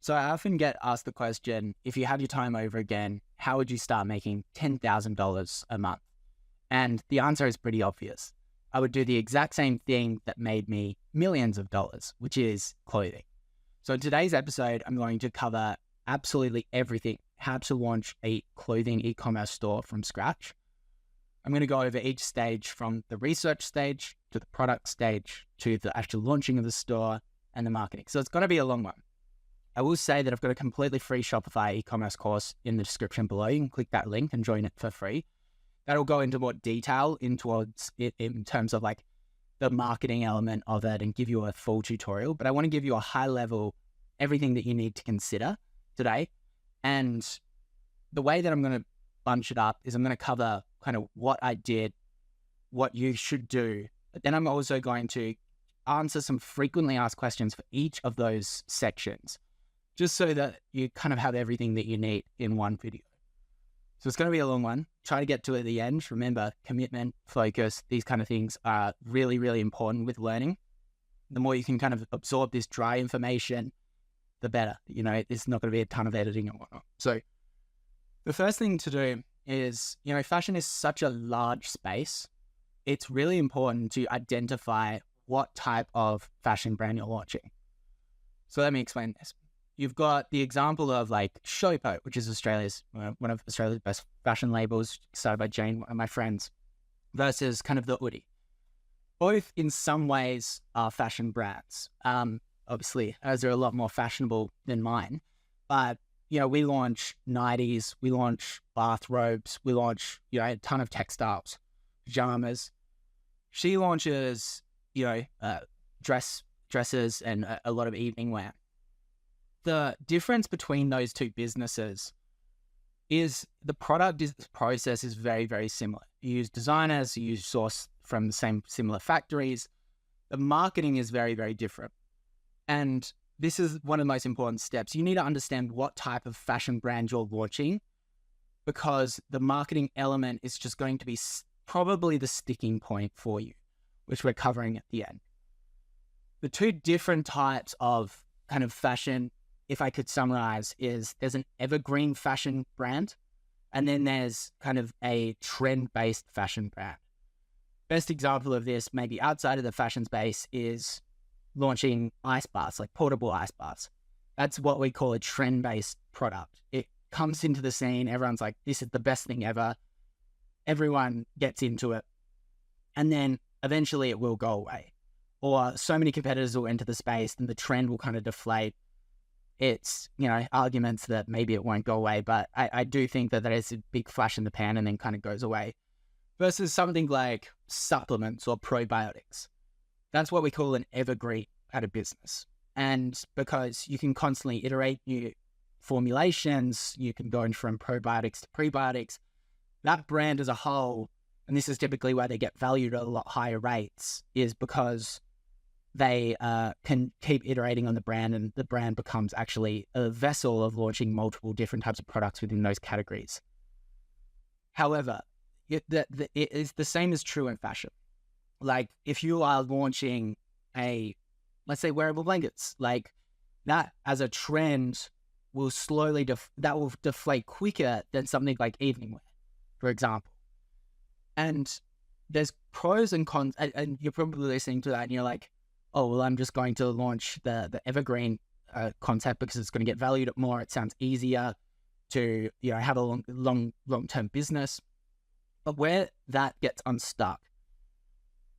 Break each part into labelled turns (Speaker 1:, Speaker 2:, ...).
Speaker 1: So I often get asked the question, if you had your time over again, how would you start making $10,000 a month? And the answer is pretty obvious. I would do the exact same thing that made me millions of dollars, which is clothing. So in today's episode, I'm going to cover absolutely everything, how to launch a clothing e-commerce store from scratch. I'm going to go over each stage from the research stage to the product stage to the actual launching of the store and the marketing. So it's going to be a long one. I will say that I've got a completely free Shopify e-commerce course in the description below. You can click that link and join it for free. That'll go into more detail towards it in terms of like the marketing element of it and give you a full tutorial. But I want to give you a high level, everything that you need to consider today. And the way that I'm going to bunch it up is I'm going to cover kind of what I did, what you should do. But then I'm also going to answer some frequently asked questions for each of those sections, just so that you kind of have everything that you need in one video. So it's going to be a long one. Try to get to it at the end. Remember, commitment, focus, these kind of things are really, really important with learning. The more you can kind of absorb this dry information, the better. You know, there's not going to be a ton of editing and whatnot. So the first thing to do is, you know, fashion is such a large space. It's really important to identify what type of fashion brand you're launching. So let me explain this. You've got the example of like Shopify, which is one of Australia's best fashion labels, started by Jane, one of my friends, versus kind of the Oodie. Both in some ways are fashion brands. Obviously, as they're a lot more fashionable than mine. But, you know, we launch nighties, we launch bathrobes, we launch, you know, a ton of textiles, pajamas. She launches, you know, dresses and a lot of evening wear. The difference between those two businesses is the product process is very, very similar. You use designers, you source from the same similar factories. The marketing is very, very different. And this is one of the most important steps. You need to understand what type of fashion brand you're launching, because the marketing element is just going to be probably the sticking point for you, which we're covering at the end. The two different types of kind of fashion, if I could summarize, is there's an evergreen fashion brand, and then there's kind of a trend-based fashion brand. Best example of this, maybe outside of the fashion space, is launching ice baths, like portable ice baths. That's what we call a trend-based product. It comes into the scene, everyone's like, this is the best thing ever. Everyone gets into it. And then eventually it will go away. Or so many competitors will enter the space and the trend will kind of deflate. It's, you know, arguments that maybe it won't go away, but I do think that is a big flash in the pan and then kind of goes away. Versus something like supplements or probiotics. That's what we call an evergreen at a business. And because you can constantly iterate new formulations, you can go in from probiotics to prebiotics, that brand as a whole, and this is typically why they get valued at a lot higher rates, is because they can keep iterating on the brand, and the brand becomes actually a vessel of launching multiple different types of products within those categories. However, the same is true in fashion. Like if you are launching let's say wearable blankets, like that as a trend will slowly, that will deflate quicker than something like evening wear, for example. And there's pros and cons, and you're probably listening to that and you're like, oh, well, I'm just going to launch the evergreen concept because it's going to get valued at more. It sounds easier to, you know, have a long-term business. But where that gets unstuck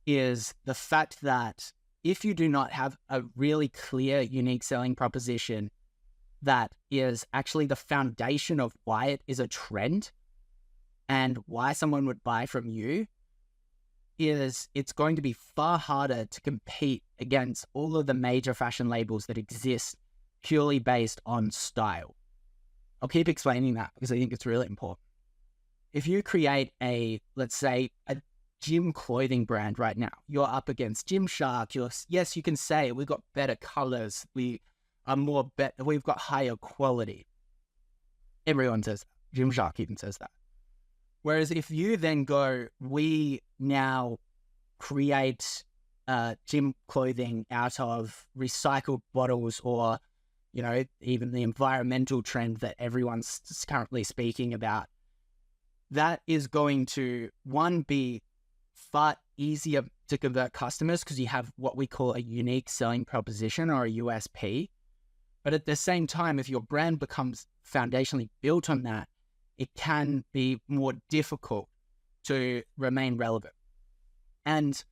Speaker 1: is the fact that if you do not have a really clear, unique selling proposition that is actually the foundation of why it is a trend and why someone would buy from you, it's going to be far harder to compete against all of the major fashion labels that exist purely based on style. I'll keep explaining that because I think it's really important. If you create let's say, a gym clothing brand right now, you're up against Gymshark. Yes, you can say we've got better colors, we've got higher quality. Everyone says that. Gymshark even says that. Whereas if you then go, we now create gym clothing out of recycled bottles or even the environmental trend that everyone's currently speaking about, that is going to, one, be far easier to convert customers because you have what we call a unique selling proposition or a USP. But at the same time, if your brand becomes foundationally built on that, it can be more difficult to remain relevant. And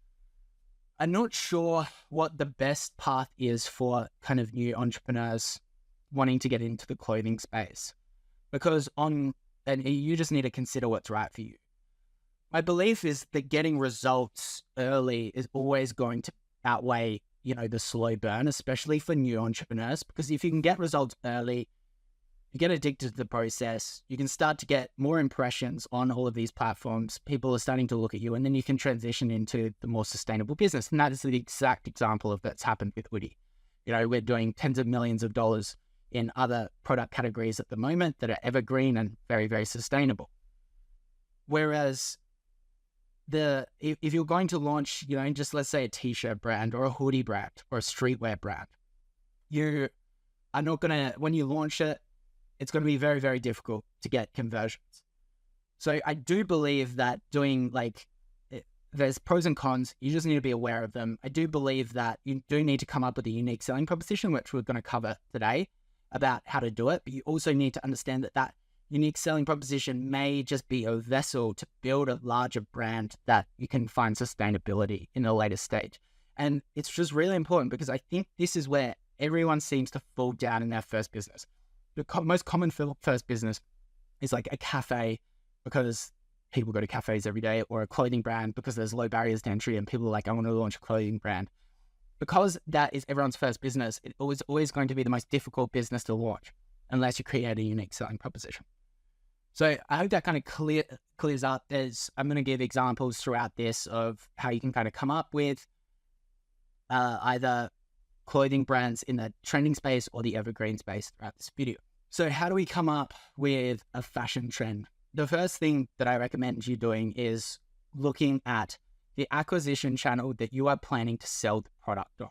Speaker 1: I'm not sure what the best path is for kind of new entrepreneurs wanting to get into the clothing space, because and you just need to consider what's right for you. My belief is that getting results early is always going to outweigh, the slow burn, especially for new entrepreneurs, because if you can get results early, you get addicted to the process, you can start to get more impressions on all of these platforms. People are starting to look at you, and then you can transition into the more sustainable business. And that is the exact example of that's happened with Oodie. We're doing tens of millions of dollars in other product categories at the moment that are evergreen and very, very sustainable. Whereas if you're going to launch, just let's say a t-shirt brand or a hoodie brand or a streetwear brand, you are not going to, when you launch it, it's going to be very, very difficult to get conversions. So I do believe that there's pros and cons. You just need to be aware of them. I do believe that you do need to come up with a unique selling proposition, which we're going to cover today about how to do it. But you also need to understand that unique selling proposition may just be a vessel to build a larger brand that you can find sustainability in a later stage. And it's just really important because I think this is where everyone seems to fall down in their first business. The most common first business is like a cafe, because people go to cafes every day, or a clothing brand because there's low barriers to entry and people are like, I want to launch a clothing brand. Because that is everyone's first business, it was always going to be the most difficult business to launch unless you create a unique selling proposition. So I hope that kind of clears up. I'm going to give examples throughout this of how you can kind of come up with either clothing brands in the trending space or the evergreen space throughout this video. So how do we come up with a fashion trend? The first thing that I recommend you doing is looking at the acquisition channel that you are planning to sell the product on.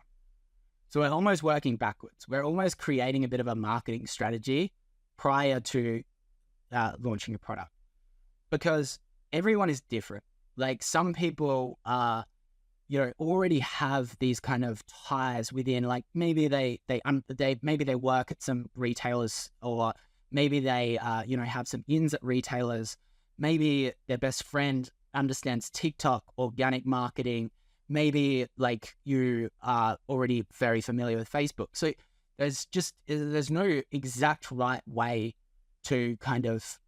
Speaker 1: So we're almost working backwards. We're almost creating a bit of a marketing strategy prior to launching a product, because everyone is different. Like some people already have these kind of ties within, like maybe they work at some retailers, or maybe they have some ins at retailers. Maybe their best friend understands TikTok, organic marketing. Maybe like you are already very familiar with Facebook. So there's no exact right way to kind of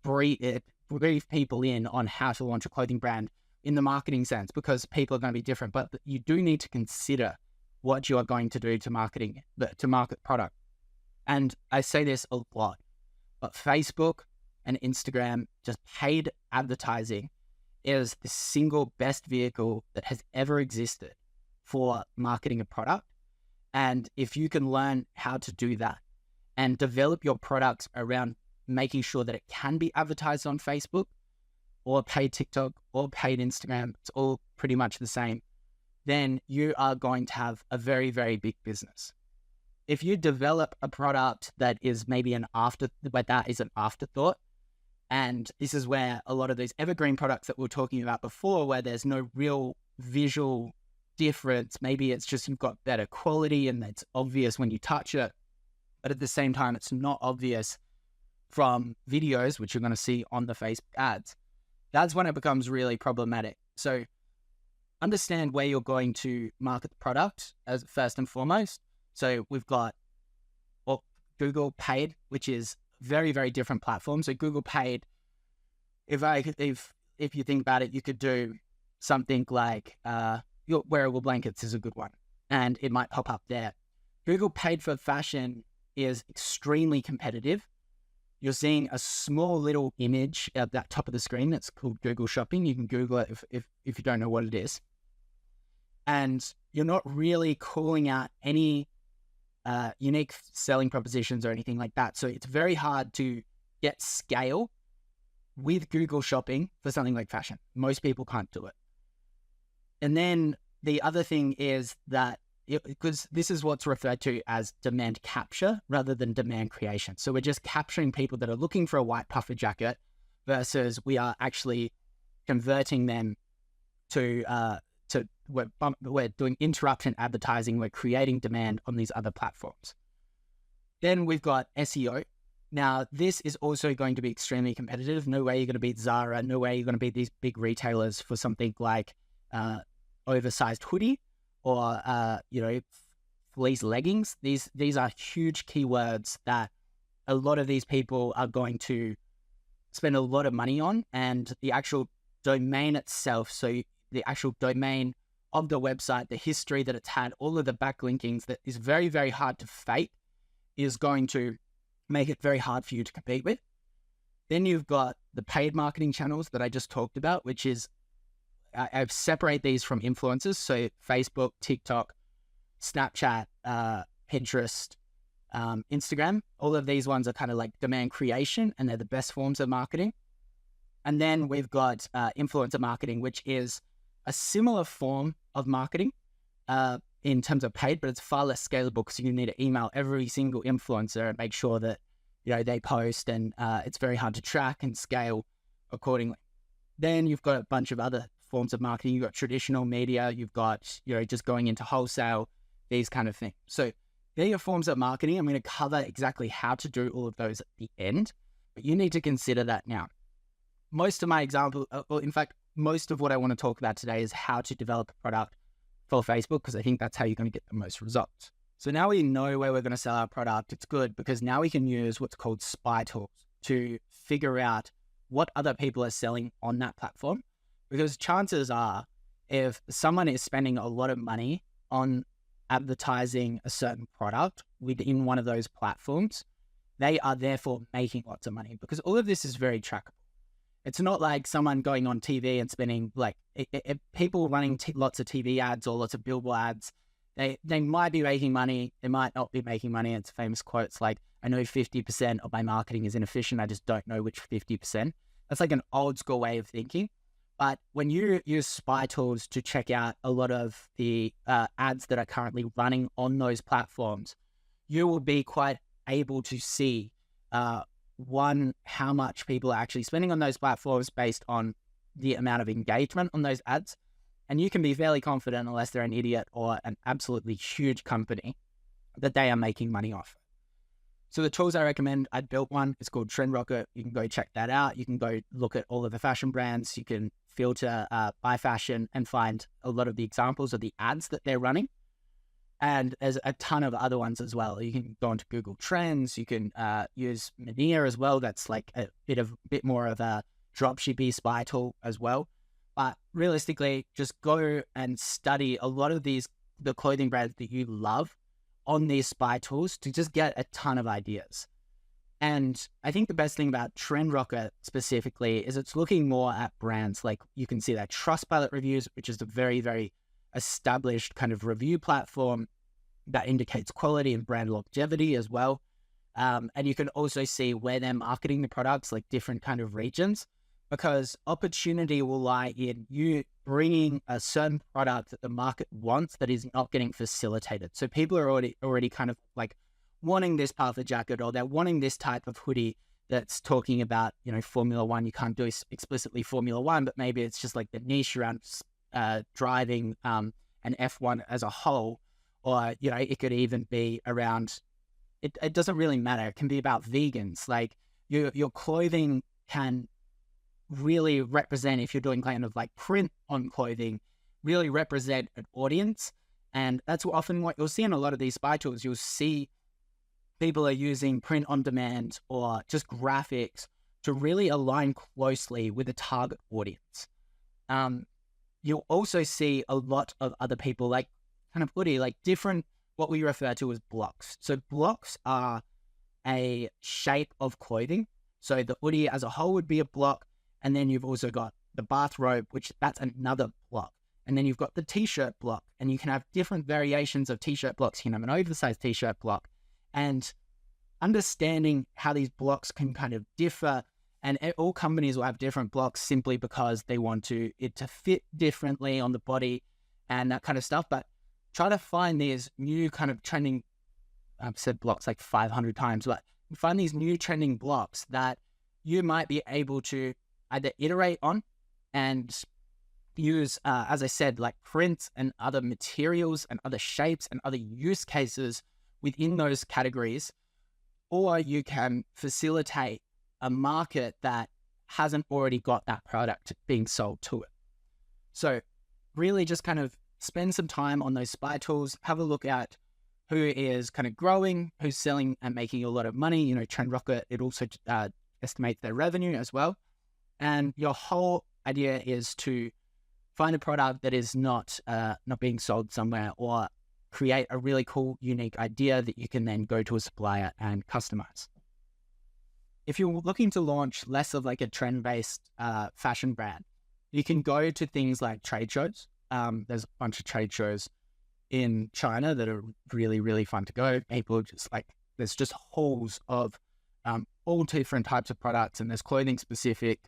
Speaker 1: brief people in on how to launch a clothing brand in the marketing sense, because people are going to be different. But you do need to consider what you are going to do to market product. And I say this a lot, but Facebook and Instagram, just paid advertising, is the single best vehicle that has ever existed for marketing a product. And if you can learn how to do that and develop your products around making sure that it can be advertised on Facebook or paid TikTok or paid Instagram, it's all pretty much the same, then you are going to have a very, very big business. If you develop a product that is maybe an afterthought, and this is where a lot of these evergreen products that we were talking about before, where there's no real visual difference, maybe it's just you've got better quality and it's obvious when you touch it, but at the same time, it's not obvious from videos, which you're going to see on the Facebook ads. That's when it becomes really problematic. So understand where you're going to market the product as first and foremost. So we've got Google Paid, which is very, very different platform. So Google Paid, if you think about it, you could do something like your wearable blankets is a good one, and it might pop up there. Google Paid for fashion is extremely competitive. You're seeing a small little image at that top of the screen that's called Google Shopping. You can Google it if you don't know what it is. And you're not really calling out any unique selling propositions or anything like that. So it's very hard to get scale with Google Shopping for something like fashion. Most people can't do it. And then the other thing is that because this is what's referred to as demand capture rather than demand creation. So we're just capturing people that are looking for a white puffer jacket versus we are actually converting them to we're doing interruption advertising. We're creating demand on these other platforms. Then we've got SEO. Now, this is also going to be extremely competitive. No way you're going to beat Zara. No way you're going to beat these big retailers for something like oversized hoodie or fleece leggings. These are huge keywords that a lot of these people are going to spend a lot of money on, and the actual domain itself, so the actual domain of the website, the history that it's had, all of the backlinkings that is very, very hard to fake, is going to make it very hard for you to compete with. Then you've got the paid marketing channels that I just talked about, which is, I separate these from influencers. So Facebook, TikTok, Snapchat, Pinterest, Instagram, all of these ones are kind of like demand creation, and they're the best forms of marketing. And then we've got influencer marketing, which is a similar form of marketing in terms of paid, but it's far less scalable because you need to email every single influencer and make sure that they post, and it's very hard to track and scale accordingly. Then you've got a bunch of other forms of marketing. You've got traditional media, you've got just going into wholesale, these kind of things. So they're your forms of marketing. I'm going to cover exactly how to do all of those at the end, but you need to consider that now. Most of my example, or in fact, most of what I want to talk about today is how to develop a product for Facebook, because I think that's how you're going to get the most results. So now we know where we're going to sell our product. It's good because now we can use what's called spy tools to figure out what other people are selling on that platform. Because chances are, if someone is spending a lot of money on advertising a certain product within one of those platforms, they are therefore making lots of money, because all of this is very trackable. It's not like someone going on TV and spending people running lots of TV ads or lots of billboard ads. They might be making money. They might not be making money. It's famous quotes like, I know 50% of my marketing is inefficient. I just don't know which 50%. That's like an old school way of thinking. But when you use spy tools to check out a lot of the ads that are currently running on those platforms, you will be quite able to see one, how much people are actually spending on those platforms based on the amount of engagement on those ads. And you can be fairly confident, unless they're an idiot or an absolutely huge company, that they are making money off. So the tools I recommend, I built one. It's called Trend Rocket. You can go check that out. You can go look at all of the fashion brands. You can filter by fashion and find a lot of the examples of the ads that they're running. And there's a ton of other ones as well. You can go onto Google Trends. You can use Mania as well. That's like a bit more of a dropshippy spy tool as well. But realistically, just go and study a lot of the clothing brands that you love on these spy tools to just get a ton of ideas. And I think the best thing about Trend Rocket specifically is it's looking more at brands. Like, you can see that Trustpilot reviews, which is a very, very established kind of review platform that indicates quality and brand longevity as well. And you can also see where they're marketing the products, like different kind of regions, because opportunity will lie in you bringing a certain product that the market wants that is not getting facilitated. So people are already kind of like wanting this puffer jacket, or they're wanting this type of hoodie that's talking about, Formula One. You can't do explicitly Formula One, but maybe it's just like the niche around driving an F1 as a whole, or, it could even be around, it doesn't really matter. It can be about vegans. Like your clothing can really represent, if you're doing kind of like print on clothing, really represent an audience. And that's often what you'll see in a lot of these spy tools. You'll see people are using print on demand or just graphics to really align closely with the target audience. You'll also see a lot of other people like kind of Oodie, like different, what we refer to as blocks. So blocks are a shape of clothing. So the Oodie as a whole would be a block. And then you've also got the bathrobe, which that's another block. And then you've got the t-shirt block, and you can have different variations of t-shirt blocks. You can have an oversized t-shirt block, and understanding how these blocks can kind of differ. And all companies will have different blocks simply because they want it to fit differently on the body and that kind of stuff. But try to find these new kind of trending, I've said blocks like 500 times, but find these new trending blocks that you might be able to either iterate on and use, as I said, like print and other materials and other shapes and other use cases within those categories, or you can facilitate a market that hasn't already got that product being sold to it. So really just kind of spend some time on those spy tools, have a look at who is kind of growing, who's selling and making a lot of money. TrendRocket, it also estimates their revenue as well. And your whole idea is to find a product that is not being sold somewhere, or create a really cool, unique idea that you can then go to a supplier and customize. If you're looking to launch less of like a trend-based fashion brand, you can go to things like trade shows. There's a bunch of trade shows in China that are really, really fun to go. People just like, there's just halls of all different types of products, and there's clothing specific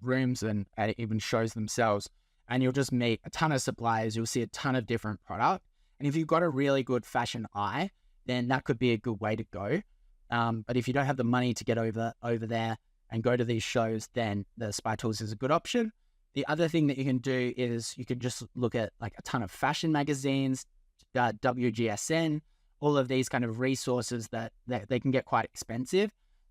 Speaker 1: rooms and even shows themselves. And you'll just meet a ton of suppliers. You'll see a ton of different product. And if you've got a really good fashion eye, then that could be a good way to go. But if you don't have the money to get over there and go to these shows, then the Spy Tools is a good option. The other thing that you can do is you can just look at like a ton of fashion magazines, WGSN, all of these kind of resources that they can get quite expensive.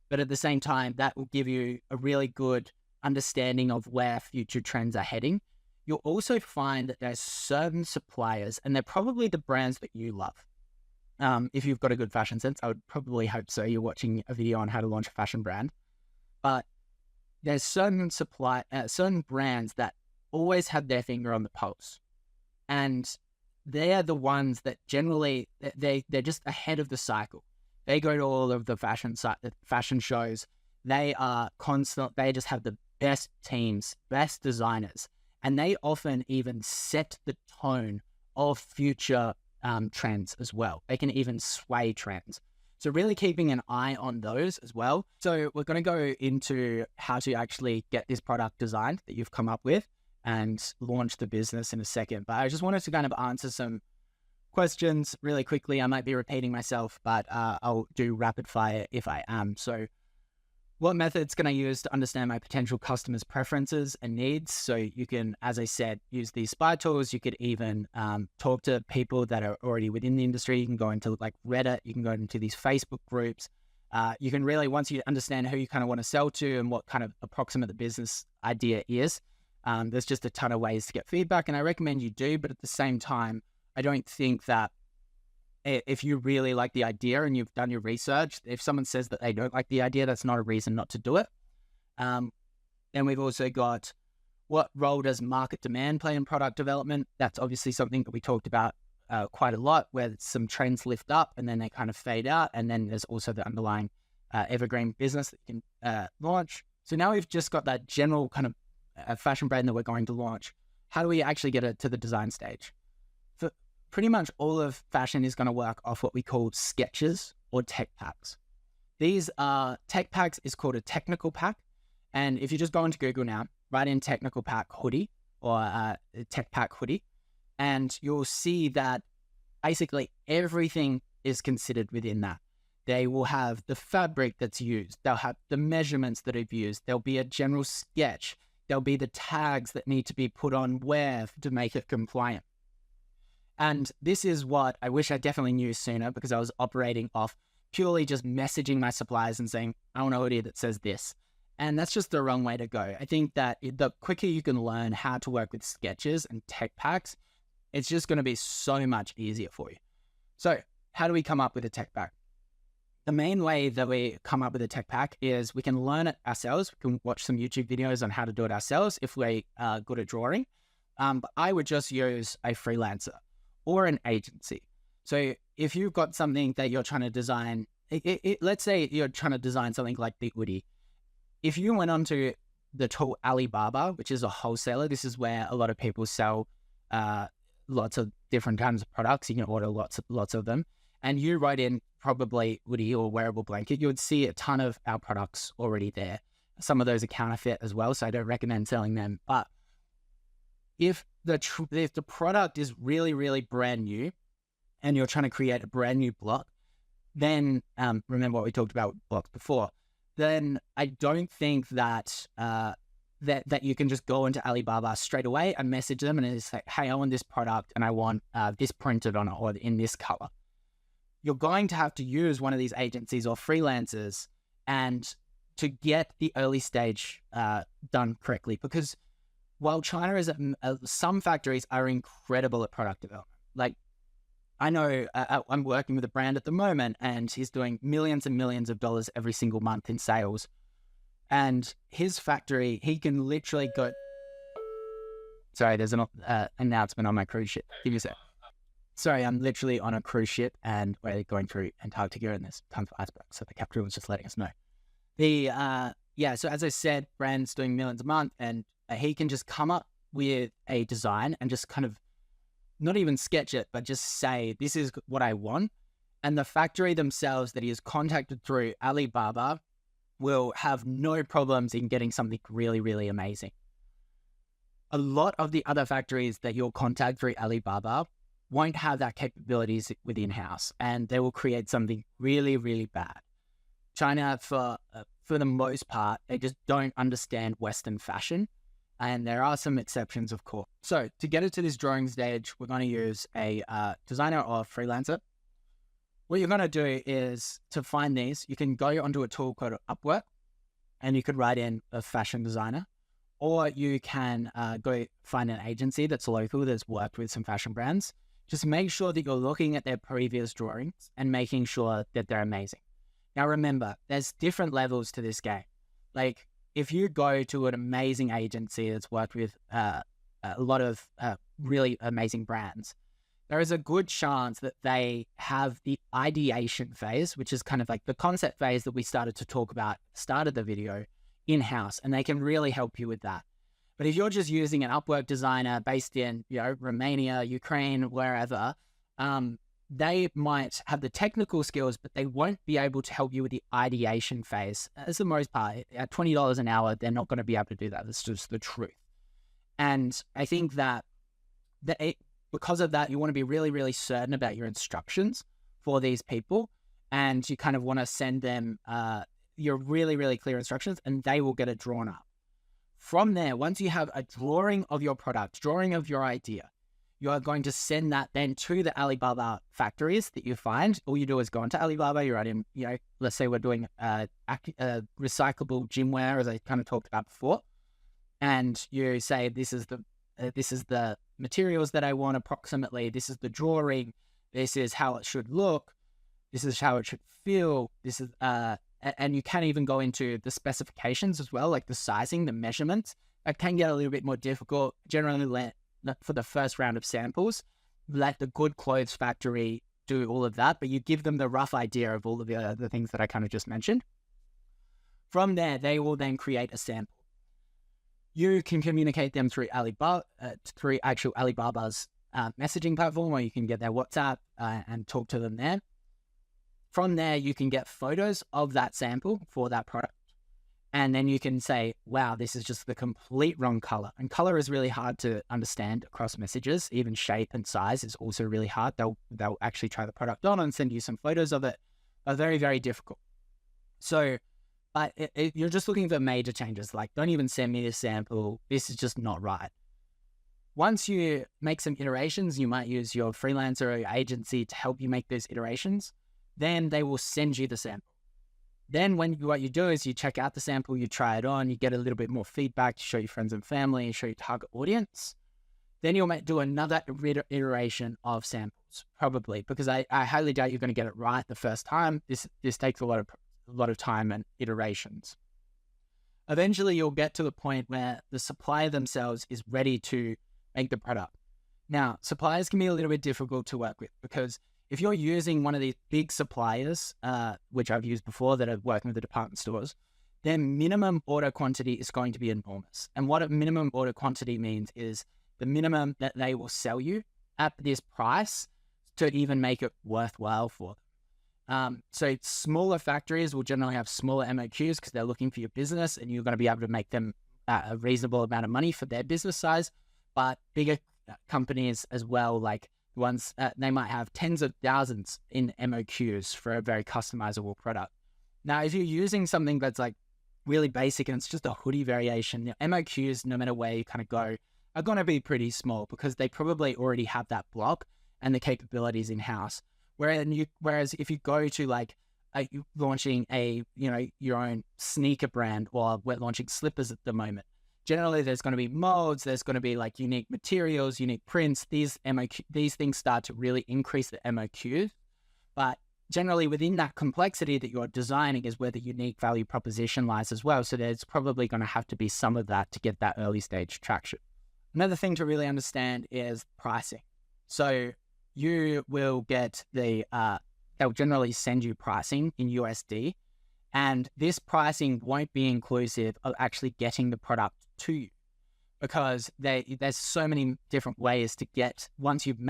Speaker 1: But at the same time, that will give you a really good understanding of where future trends are heading. You'll also find that there's certain suppliers, and they're probably the brands that you love. If you've got a good fashion sense, I would probably hope so. You're watching a video on how to launch a fashion brand. But there's certain brands that always have their finger on the pulse. And they're the ones that generally, they're just ahead of the cycle. They go to all of the fashion shows. They are constant. They just have the best teams, best designers. And they often even set the tone of future trends as well. They can even sway trends. So really keeping an eye on those as well. So we're going to go into how to actually get this product designed that you've come up with and launch the business in a second. But I just wanted to kind of answer some questions really quickly. I might be repeating myself, but I'll do rapid fire if I am. So what methods can I use to understand my potential customers' preferences and needs? So you can, as I said, use these spy tools. You could even talk to people that are already within the industry. You can go into like Reddit. You can go into these Facebook groups. You can really, once you understand who you kind of want to sell to and what kind of approximate the business idea is, there's just a ton of ways to get feedback. And I recommend you do, but at the same time, I don't think that if you really like the idea and you've done your research, if someone says that they don't like the idea, that's not a reason not to do it. Then we've also got, what role does market demand play in product development? That's obviously something that we talked about quite a lot, where some trends lift up and then they kind of fade out. And then there's also the underlying evergreen business that you can launch. So now we've just got that general kind of fashion brand that we're going to launch. How do we actually get it to the design stage? Pretty much all of fashion is going to work off what we call sketches or tech packs. These are, tech packs is called a technical pack. And if you just go into Google now, write in technical pack hoodie or tech pack hoodie, and you'll see that basically everything is considered within that. They will have the fabric that's used. They'll have the measurements that are used. There'll be a general sketch. There'll be the tags that need to be put on where to make it compliant. And this is what I wish I definitely knew sooner, because I was operating off purely just messaging my suppliers and saying, I want a hoodie that says this. And that's just the wrong way to go. I think that the quicker you can learn how to work with sketches and tech packs, it's just going to be so much easier for you. So how do we come up with a tech pack? The main way that we come up with a tech pack is we can learn it ourselves. We can watch some YouTube videos on how to do it ourselves if we are good at drawing. But I would just use a freelancer or an agency. So if you've got something that you're trying to design, let's say you're trying to design something like the Oodie. If you went onto the tool Alibaba, which is a wholesaler, this is where a lot of people sell lots of different kinds of products. You can order lots of them. And you write in probably Oodie or wearable blanket, you would see a ton of our products already there. Some of those are counterfeit as well, so I don't recommend selling them. But if the product is really, really brand new, and you're trying to create a brand new block, then remember what we talked about with blocks before, then I don't think that that you can just go into Alibaba straight away and message them and say, hey, I want this product and I want this printed on it or in this color. You're going to have to use one of these agencies or freelancers and to get the early stage done correctly, because while China is some factories are incredible at product development. Like, I know I'm working with a brand at the moment and he's doing millions and millions of dollars every single month in sales. And his factory, he can literally go... Sorry, there's an announcement on my cruise ship. Give me a sec. Sorry, I'm literally on a cruise ship and we're going through Antarctica and there's tons of icebergs. So the captain was just letting us know. So as I said, brand's doing millions a month and he can just come up with a design and just kind of not even sketch it, but just say, this is what I want. And the factory themselves that he has contacted through Alibaba will have no problems in getting something really, really amazing. A lot of the other factories that you'll contact through Alibaba won't have that capabilities within house, and they will create something really, really bad. China, for the most part, they just don't understand Western fashion, and there are some exceptions, of course. So to get it to this drawing stage, we're going to use a designer or freelancer. What you're going to do is, to find these, you can go onto a tool called Upwork, and you could write in a fashion designer, or you can go find an agency that's local that's worked with some fashion brands. Just make sure that you're looking at their previous drawings and making sure that they're amazing. Now, remember, there's different levels to this game. Like, if you go to an amazing agency that's worked with a lot of really amazing brands, there is a good chance that they have the ideation phase, which is kind of like the concept phase that we started to talk about, started the video, in-house, and they can really help you with that. But if you're just using an Upwork designer based in, Romania, Ukraine, wherever, they might have the technical skills, but they won't be able to help you with the ideation phase. As the most part, at $20 an hour, they're not going to be able to do that. That's just the truth. And I think that because of that, you want to be really, really certain about your instructions for these people. And you kind of want to send them your really, really clear instructions, and they will get it drawn up. From there, once you have a drawing of your product, drawing of your idea, you are going to send that then to the Alibaba factories that you find. All you do is go into Alibaba, you write in, let's say we're doing recyclable gym wear, as I kind of talked about before. And you say, this is the materials that I want approximately. This is the drawing. This is how it should look. This is how it should feel. This is, and you can even go into the specifications as well, like the sizing, the measurements. It can get a little bit more difficult. Generally, for the first round of samples, let the good clothes factory do all of that, but you give them the rough idea of all of the things that I kind of just mentioned. From there, they will then create a sample. You can communicate them through Alibaba, through actual Alibaba's messaging platform, where you can get their WhatsApp and talk to them there. From there, you can get photos of that sample for that product. And then you can say, wow, this is just the complete wrong color. And color is really hard to understand across messages. Even shape and size is also really hard. They'll actually try the product on and send you some photos of it. Are very, very difficult. So, but you're just looking for major changes. Like, don't even send me this sample. This is just not right. Once you make some iterations, you might use your freelancer or your agency to help you make those iterations. Then they will send you the sample. Then what you do is you check out the sample, you try it on, you get a little bit more feedback, you show your friends and family, you show your target audience. Then you'll do another iteration of samples, probably, because I highly doubt you're going to get it right the first time. This takes a lot of time and iterations. Eventually, you'll get to the point where the supplier themselves is ready to make the product. Now, suppliers can be a little bit difficult to work with, because if you're using one of these big suppliers, which I've used before that are working with the department stores, their minimum order quantity is going to be enormous. And what a minimum order quantity means is the minimum that they will sell you at this price to even make it worthwhile for them. So smaller factories will generally have smaller MOQs because they're looking for your business, and you're going to be able to make them a reasonable amount of money for their business size. But bigger companies as well, like ones they might have tens of thousands in MOQs for a very customizable product. Now, if you're using something that's like really basic and it's just a hoodie variation, the MOQs, no matter where you kind of go, are going to be pretty small because they probably already have that block and the capabilities in-house. Whereas if you go to like launching your own sneaker brand, or we're launching slippers at the moment, generally there's going to be molds, there's going to be like unique materials, unique prints. These things start to really increase the MOQs, but generally within that complexity that you're designing is where the unique value proposition lies as well. So there's probably going to have to be some of that to get that early stage traction. Another thing to really understand is pricing. So you will get they'll generally send you pricing in USD, and this pricing won't be inclusive of actually getting the product to you, because there's so many different ways to get, once you've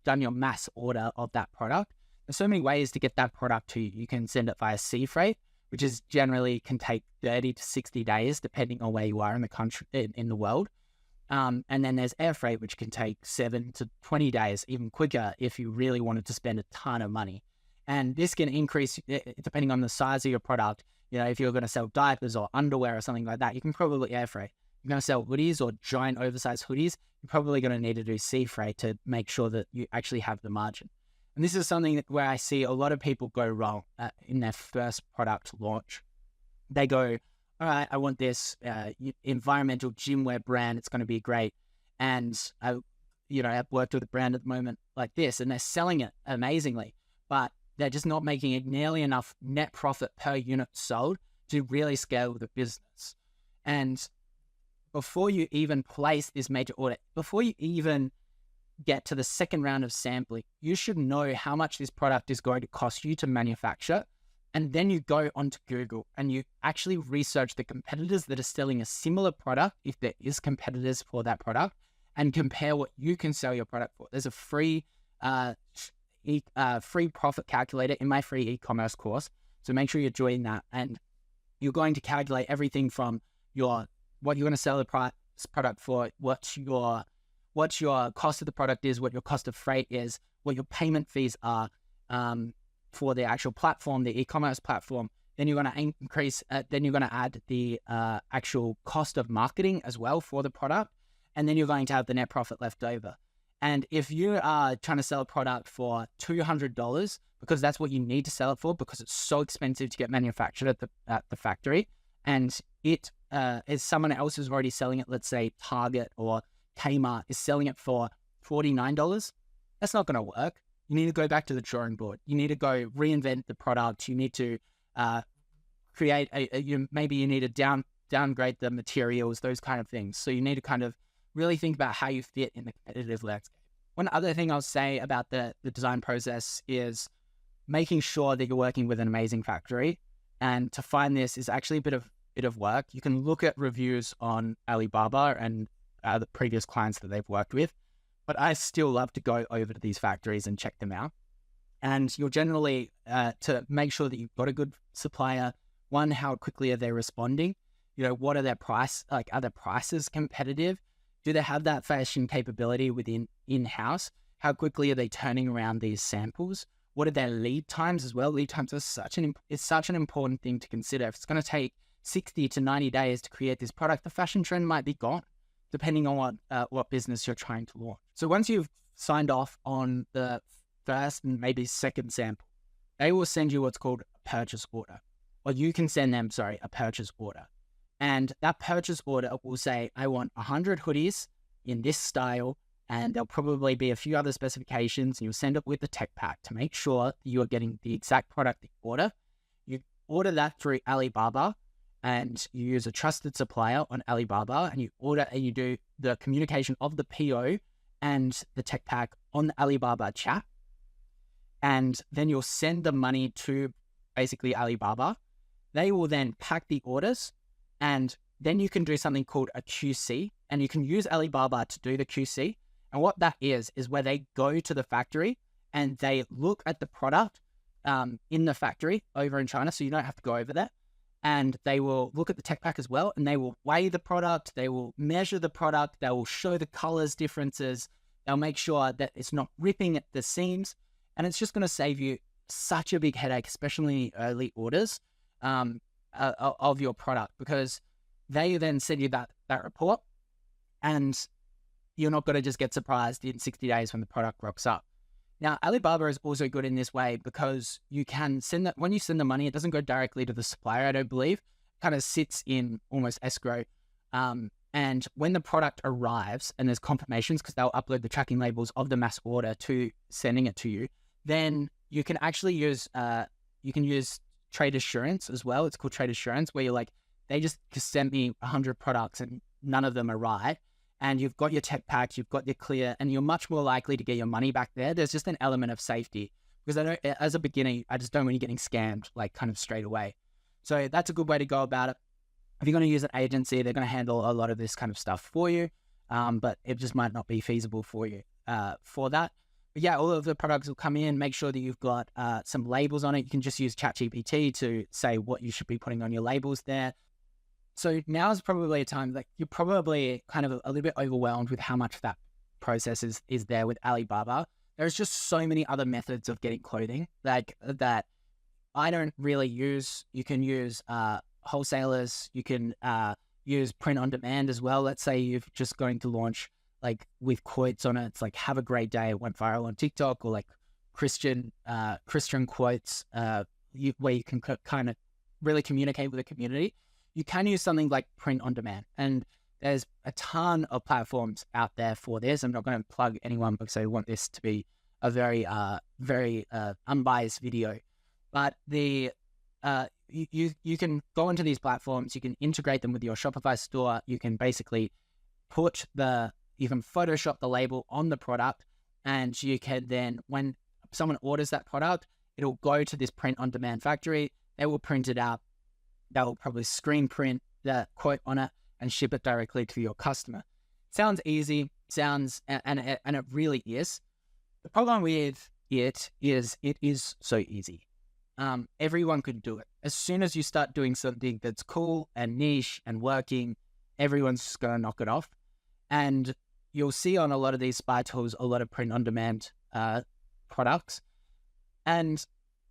Speaker 1: done your mass order of that product, there's so many ways to get that product to you. You can send it via sea freight, which is generally can take 30 to 60 days, depending on where you are in the country, in the world. And then there's air freight, which can take 7 to 20 days, even quicker if you really wanted to spend a ton of money. And this can increase depending on the size of your product. If you're going to sell diapers or underwear or something like that, you can probably air freight. You're going to sell hoodies or giant oversized hoodies, you're probably going to need to do sea freight to make sure that you actually have the margin. And this is something where I see a lot of people go wrong in their first product launch. They go, all right, I want this environmental gym wear brand. It's going to be great. And I've worked with a brand at the moment like this, and they're selling it amazingly, but they're just not making it nearly enough net profit per unit sold to really scale the business. And before you even place this major order, before you even get to the second round of sampling, you should know how much this product is going to cost you to manufacture. And then you go onto Google and you actually research the competitors that are selling a similar product, if there is competitors for that product, and compare what you can sell your product for. There's a free profit calculator in my free e-commerce course. So make sure you're joining that. And you're going to calculate everything from what you're going to sell the product for, what your cost of the product is, what your cost of freight is, what your payment fees are, for the actual platform, the e-commerce platform. Then you're going to increase, then you're going to add the actual cost of marketing as well for the product. And then you're going to have the net profit left over. And if you are trying to sell a product for $200, because that's what you need to sell it for, because it's so expensive to get manufactured at the factory, and it is someone else who's already selling it, let's say Target or Kmart is selling it for $49, that's not going to work. You need to go back to the drawing board. You need to go reinvent the product. You need to create maybe you need to downgrade the materials, those kind of things. So you need to kind of really think about how you fit in the competitive landscape. One other thing I'll say about the design process is making sure that you're working with an amazing factory. And to find this is actually a bit of work. You can look at reviews on Alibaba and the previous clients that they've worked with. But I still love to go over to these factories and check them out. And you'll generally, to make sure that you've got a good supplier, one, how quickly are they responding? What are their price? Like, are their prices competitive? Do they have that fashion capability within in-house? How quickly are they turning around these samples? What are their lead times as well? Lead times are such an important thing to consider. If it's going to take 60 to 90 days to create this product, the fashion trend might be gone, depending on what business you're trying to launch. So once you've signed off on the first and maybe second sample, they will send you what's called a purchase order. Or you can send them, a purchase order. And that purchase order will say, I want 100 hoodies in this style, and there'll probably be a few other specifications, and you'll send it with the tech pack to make sure that you are getting the exact product that you order. You order that through Alibaba, and you use a trusted supplier on Alibaba, and you order and you do the communication of the PO and the tech pack on the Alibaba chat. And then you'll send the money to basically Alibaba. They will then pack the orders, and then you can do something called a QC, and you can use Alibaba to do the QC. And what that is where they go to the factory and they look at the product in the factory over in China, so you don't have to go over there. And they will look at the tech pack as well, and they will weigh the product, they will measure the product, they will show the colors differences, They'll make sure that it's not ripping at the seams, and it's just going to save you such a big headache, especially in early orders of your product, because they then send you that report, and you're not going to just get surprised in 60 days when the product rocks up. Now, Alibaba is also good in this way because you can send that, when you send the money, it doesn't go directly to the supplier, I don't believe. It kind of sits in almost escrow. And when the product arrives and there's confirmations, because they'll upload the tracking labels of the mass order to sending it to you, then you can actually use, trade assurance as well. It's called trade assurance, where you're like, they just sent me 100 products and none of them are right. And you've got your tech pack, you've got your clear, and you're much more likely to get your money back there. There's just an element of safety, because I know as a beginner, I just don't want you getting scammed like kind of straight away. So that's a good way to go about it. If you're going to use an agency, they're going to handle a lot of this kind of stuff for you, but it just might not be feasible for you for that. But yeah, all of the products will come in. Make sure that you've got some labels on it. You can just use ChatGPT to say what you should be putting on your labels there. So now is probably a time that you're probably kind of a little bit overwhelmed with how much that process is there with Alibaba. There's just so many other methods of getting clothing like that I don't really use. You can use wholesalers. You can use print on demand as well. Let's say you're just going to launch like with quotes on it. It's like, have a great day. It went viral on TikTok, or like Christian quotes where you can kind of really communicate with the community. You can use something like print on demand, and there's a ton of platforms out there for this. I'm not going to plug anyone because I want this to be a very unbiased video, but you can go into these platforms. You can integrate them with your Shopify store. You can basically you can Photoshop the label on the product, and you can then, when someone orders that product, it'll go to this print on demand factory. They will print it out. They'll probably screen print the quote on it and ship it directly to your customer. Sounds easy, and it really is. The problem with it is so easy. Everyone could do it. As soon as you start doing something that's cool and niche and working, everyone's just going to knock it off. And you'll see on a lot of these spy tools, a lot of print on demand products. And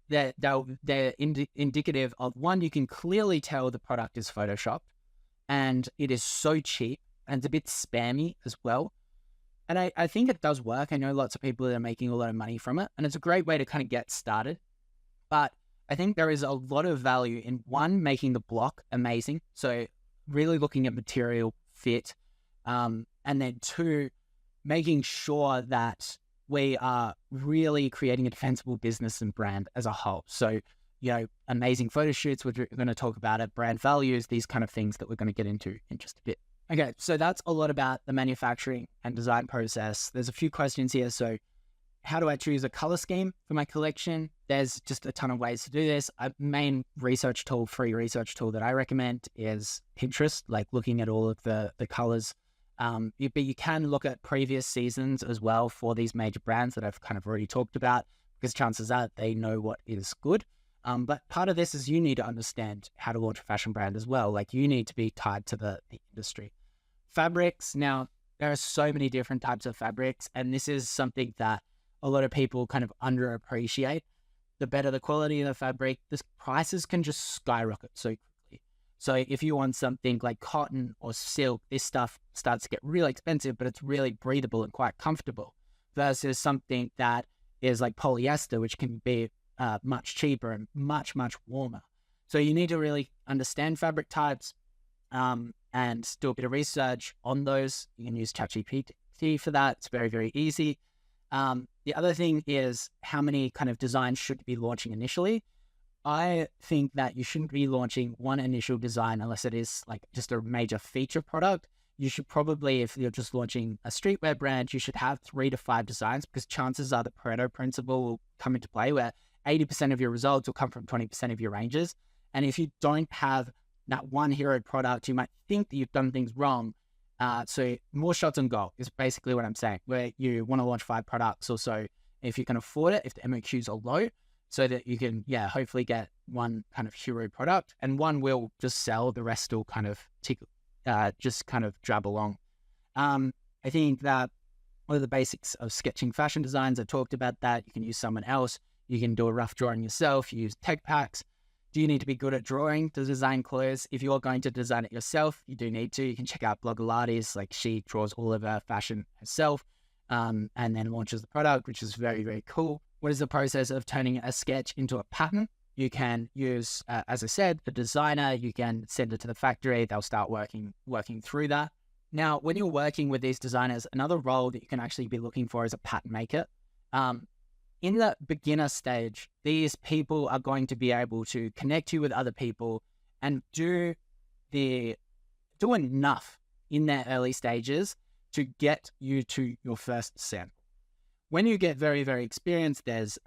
Speaker 1: they're indicative of, one, you can clearly tell the product is Photoshopped, and it is so cheap, and it's a bit spammy as well. And I think it does work. I know lots of people that are making a lot of money from it, and it's a great way to kind of get started. But I think there is a lot of value in, one, making the block amazing. So really looking at material fit, and then two, making sure that we are really creating a defensible business and brand as a whole. So, amazing photo shoots, which we're going to talk about it, brand values, these kind of things that we're going to get into in just a bit. Okay, so that's a lot about the manufacturing and design process. There's a few questions here. So how do I choose a color scheme for my collection? There's just a ton of ways to do this. A main free research tool that I recommend is Pinterest, like looking at all of the colors. But you can look at previous seasons as well for these major brands that I've kind of already talked about, because chances are they know what is good. But part of this is you need to understand how to launch a fashion brand as well. Like, you need to be tied to the industry. Fabrics. Now, there are so many different types of fabrics, and this is something that a lot of people kind of underappreciate. The better the quality of the fabric, the prices can just skyrocket so quickly. So if you want something like cotton or silk, this stuff starts to get really expensive, but it's really breathable and quite comfortable, versus something that is like polyester, which can be much cheaper and much, much warmer. So you need to really understand fabric types and do a bit of research on those. You can use ChatGPT for that. It's very, very easy. The other thing is how many kind of designs should you be launching initially. I think that you shouldn't be launching one initial design unless it is like just a major feature product. You should probably, if you're just launching a streetwear brand, you should have 3 to 5 designs, because chances are the Pareto principle will come into play, where 80% of your results will come from 20% of your ranges. And if you don't have that one hero product, you might think that you've done things wrong. So more shots on goal is basically what I'm saying, where you want to launch 5 products or so if you can afford it, if the MOQs are low, so that you can, hopefully get one kind of hero product, and one will just sell, the rest will kind of just kind of drab along. I think that What are the basics of sketching fashion designs? I talked about that. You can use someone else. You can do a rough drawing yourself. You use tech packs. Do you need to be good at drawing to design clothes? If you're going to design it yourself, you do need to. You can check out Blogilates, like she draws all of her fashion herself, and then launches the product, which is very, very cool. What is the process of turning a sketch into a pattern? You can use, as I said, the designer. You can send it to the factory. They'll start working through that. Now, when you're working with these designers, another role that you can actually be looking for is a pattern maker. In the beginner stage, these people are going to be able to connect you with other people and do enough in their early stages to get you to your first sample. When you get very, very experienced, there's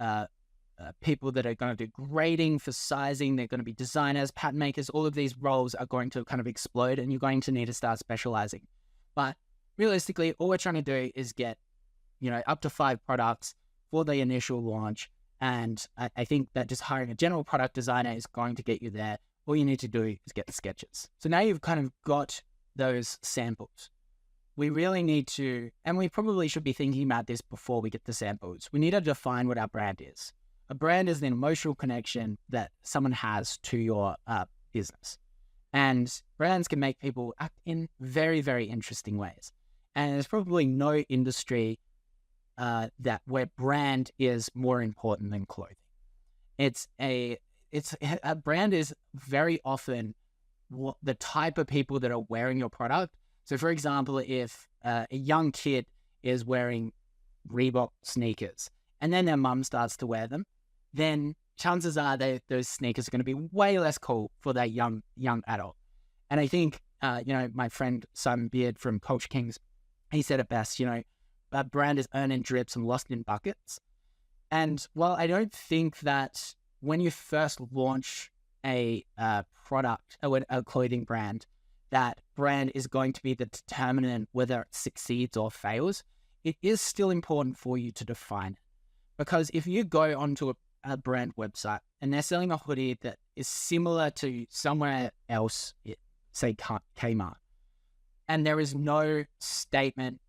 Speaker 1: people that are going to do grading for sizing. They're going to be designers, pattern makers. All of these roles are going to kind of explode, and you're going to need to start specializing. But realistically, all we're trying to do is get, up to 5 products for the initial launch. And I think that just hiring a general product designer is going to get you there. All you need to do is get the sketches. So now you've kind of got those samples. We really need to, and we probably should be thinking about this before we get the samples. We need to define what our brand is. A brand is an emotional connection that someone has to your business. And brands can make people act in very, very interesting ways. And there's probably no industry where brand is more important than clothing. A brand is very often the type of people that are wearing your product. So for example, if a young kid is wearing Reebok sneakers and then their mum starts to wear them, then chances are those sneakers are going to be way less cool for that young adult. And I think, my friend Simon Beard from Culture Kings, he said it best, a brand is earned in drips and lost in buckets. And while I don't think that when you first launch a product, a clothing brand, that brand is going to be the determinant whether it succeeds or fails, it is still important for you to define it. Because if you go onto a brand website and they're selling a hoodie that is similar to somewhere else, say Kmart, and there is no statement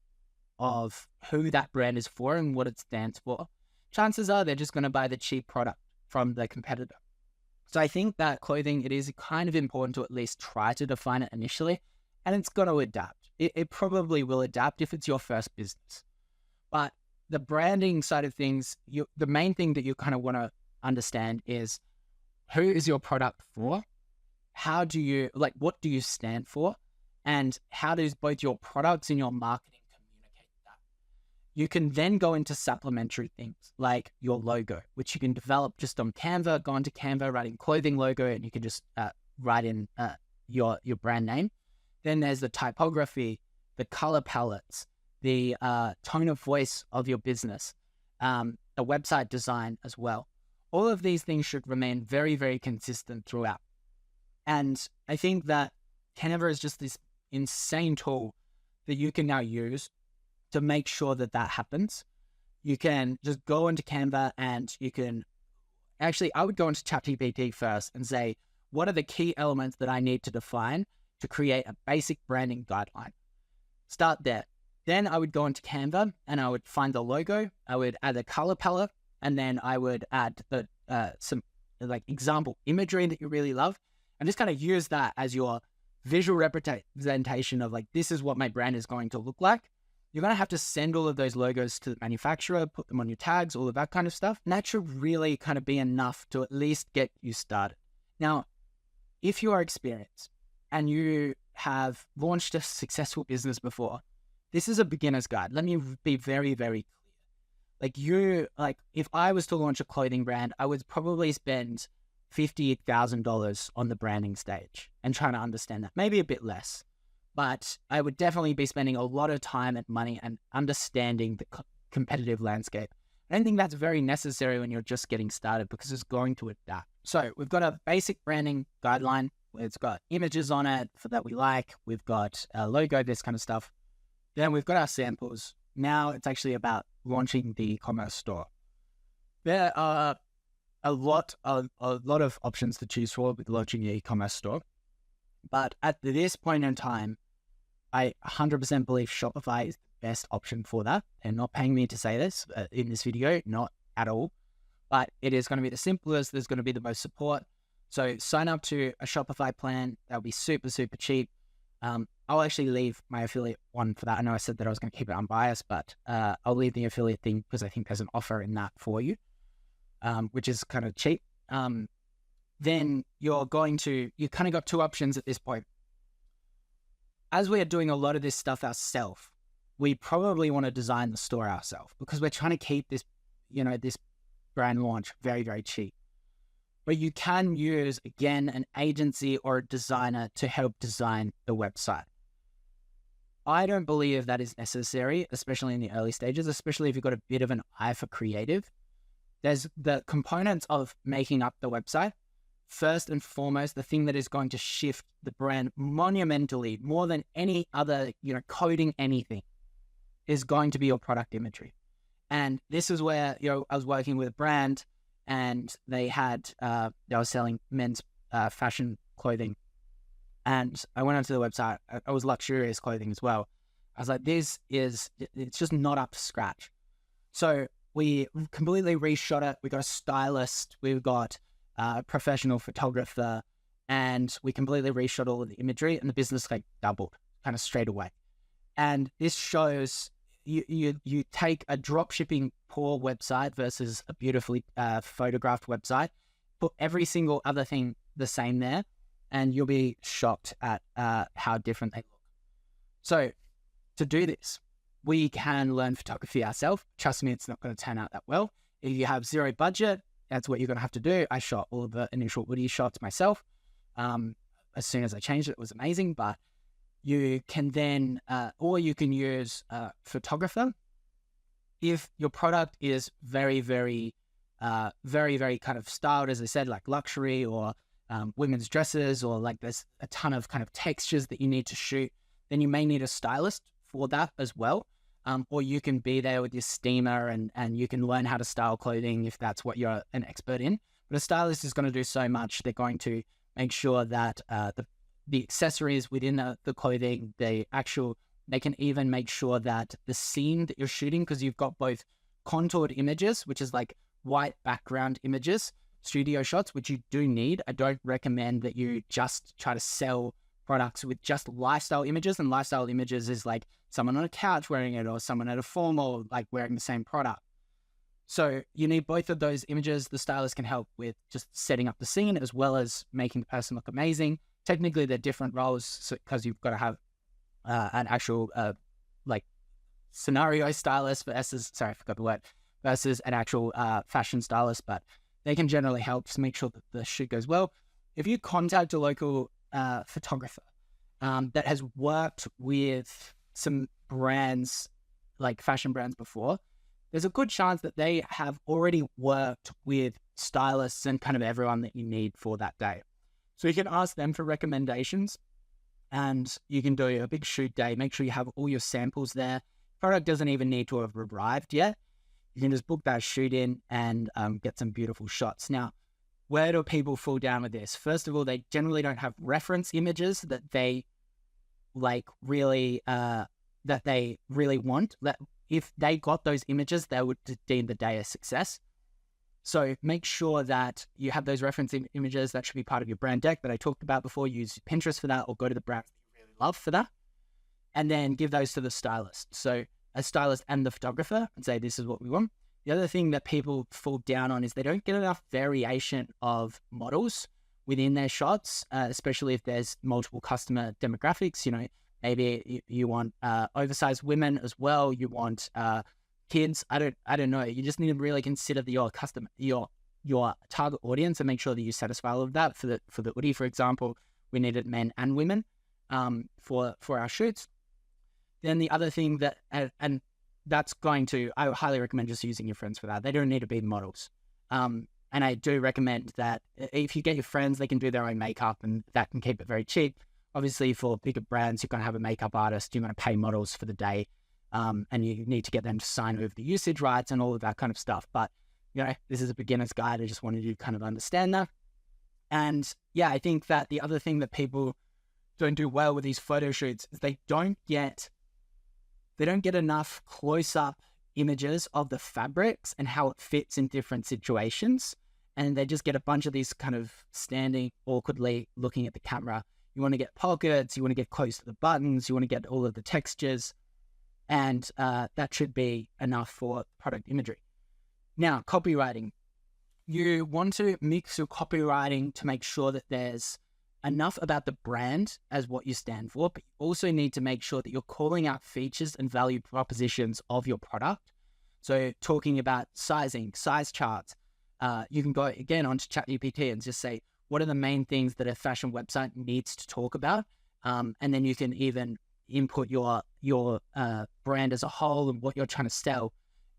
Speaker 1: of who that brand is for and what it stands for, chances are they're just going to buy the cheap product from the competitor. So I think that clothing, it is kind of important to at least try to define it initially, and it's going to adapt. It probably will adapt if it's your first business. But the branding side of things, the main thing that you kind of want to understand is, who is your product for? What do you stand for? And how does both your products and your marketing communicate that? You can then go into supplementary things like your logo, which you can develop just on Canva. Go onto Canva, write in clothing logo, and you can just write in your brand name. Then there's the typography, the color palettes, the tone of voice of your business, the website design as well. All of these things should remain very, very consistent throughout. And I think that Canva is just this insane tool that you can now use to make sure that happens. You can just go into Canva and you can I would go into ChatGPT first and say, what are the key elements that I need to define to create a basic branding guideline? Start there. Then I would go into Canva and I would find the logo. I would add a color palette, and then I would add some example imagery that you really love, and just kind of use that as your visual representation of this is what my brand is going to look like. You're going to have to send all of those logos to the manufacturer, put them on your tags, all of that kind of stuff. And that should really kind of be enough to at least get you started. Now, if you are experienced and you have launched a successful business before, this is a beginner's guide. Let me be very, very clear. If I was to launch a clothing brand, I would probably spend $50,000 on the branding stage and trying to understand that. Maybe a bit less, but I would definitely be spending a lot of time and money and understanding the competitive landscape. I don't think that's very necessary when you're just getting started because it's going to adapt. So we've got a basic branding guideline. It's got images on it that we like. We've got a logo, this kind of stuff. Then we've got our samples. Now it's actually about launching the e-commerce store. There are a lot of options to choose for with launching your e-commerce store. But at this point in time, I 100% believe Shopify is the best option for that. They're not paying me to say this in this video, not at all, but it is going to be the simplest. There's going to be the most support. So sign up to a Shopify plan. That'll be super, super cheap. I'll actually leave my affiliate one for that. I know I said that I was going to keep it unbiased, but I'll leave the affiliate thing because I think there's an offer in that for you, which is kind of cheap. Then you kind of got two options at this point. As we are doing a lot of this stuff ourselves, we probably want to design the store ourselves because we're trying to keep this, this brand launch very, very cheap. But you can use, again, an agency or a designer to help design the website. I don't believe that is necessary, especially in the early stages, especially if you've got a bit of an eye for creative. There's the components of making up the website. First and foremost, the thing that is going to shift the brand monumentally more than any other, coding anything, is going to be your product imagery. And this is where, I was working with a brand and they were selling men's fashion clothing. And I went onto the website. I was luxurious clothing as well. I was like, it's just not up to scratch. So we completely reshot it. We got a stylist. We've got a professional photographer, and we completely reshot all of the imagery, and the business doubled kind of straight away. And this shows you take a drop shipping poor website versus a beautifully photographed website, put every single other thing the same there, and you'll be shocked at how different they look. So to do this, we can learn photography ourselves. Trust me, it's not going to turn out that well. If you have zero budget, that's what you're going to have to do. I shot all of the initial Oodie shots myself. As soon as I changed it, it was amazing. But you can then, or you can use a photographer. If your product is very, very, very, very kind of styled, as I said, like luxury or women's dresses, or there's a ton of kind of textures that you need to shoot, then you may need a stylist for that as well. Or you can be there with your steamer and you can learn how to style clothing if that's what you're an expert in. But a stylist is going to do so much. They're going to make sure that the accessories within the clothing, they can even make sure that the scene that you're shooting, because you've got both contoured images, which is like white background images, studio shots, which you do need. I don't recommend that you just try to sell products with just lifestyle images, and lifestyle images is like someone on a couch wearing it or someone at a formal wearing the same product. So you need both of those images. The stylist can help with just setting up the scene as well as making the person look amazing. Technically, they're different roles because you've got to have an actual scenario stylist versus an actual fashion stylist, but they can generally help to make sure that the shoot goes well. If you contact a local photographer that has worked with some brands, like fashion brands before, there's a good chance that they have already worked with stylists and kind of everyone that you need for that day. So you can ask them for recommendations, and you can do a big shoot day. Make sure you have all your samples there. Product doesn't even need to have arrived yet. You can just book that shoot in and get some beautiful shots. Now, where do people fall down with this? First of all, they generally don't have reference images that they really want. That if they got those images, they would deem the day a success. So make sure that you have those reference images. That should be part of your brand deck that I talked about before. Use Pinterest for that, or go to the brands that you really love for that, and then give those to the stylist. So a stylist and the photographer, and say, this is what we want. The other thing that people fall down on is they don't get enough variation of models within their shots, especially if there's multiple customer demographics. Maybe you want oversized women as well. You want kids. I don't know. You just need to really consider your customer, your target audience, and make sure that you satisfy all of that. For the Oodie, for example, we needed men and women for our shoots. Then the other thing that and that's I highly recommend just using your friends for that. They don't need to be models. And I do recommend that if you get your friends, they can do their own makeup, and that can keep it very cheap. Obviously, for bigger brands, you're going to have a makeup artist, you're going to pay models for the day, and you need to get them to sign over the usage rights and all of that kind of stuff. But, this is a beginner's guide. I just wanted you to kind of understand that. And yeah, I think that the other thing that people don't do well with these photo shoots is they don't get they don't get enough close-up images of the fabrics and how it fits in different situations. And they just get a bunch of these kind of standing awkwardly looking at the camera. You want to get pockets, you want to get close to the buttons, you want to get all of the textures, and that should be enough for product imagery. Now, copywriting. You want to mix your copywriting to make sure that there's enough about the brand as what you stand for, but you also need to make sure that you're calling out features and value propositions of your product. So talking about sizing, size charts, you can go again onto ChatGPT and just say, what are the main things that a fashion website needs to talk about? And then you can even input your brand as a whole and what you're trying to sell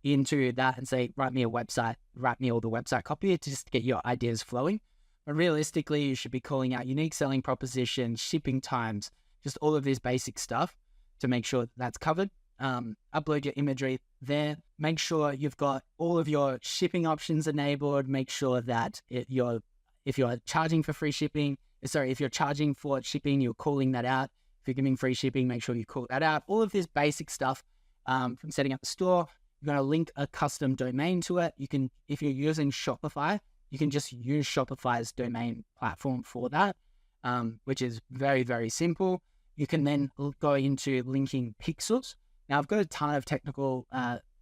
Speaker 1: into that and say, write me a website, write me all the website copy to just get your ideas flowing. But realistically, you should be calling out unique selling propositions, shipping times, just all of this basic stuff to make sure that's covered. Upload your imagery there. Make sure you've got all of your shipping options enabled. Make sure that if you're charging for free shipping, if you're charging for shipping, you're calling that out. If you're giving free shipping, make sure you call that out. All of this basic stuff from setting up the store. You're going to link a custom domain to it. You can, if you're using Shopify, you can just use Shopify's domain platform for that, which is very, very simple. You can then go into linking pixels. Now, I've got a ton of technical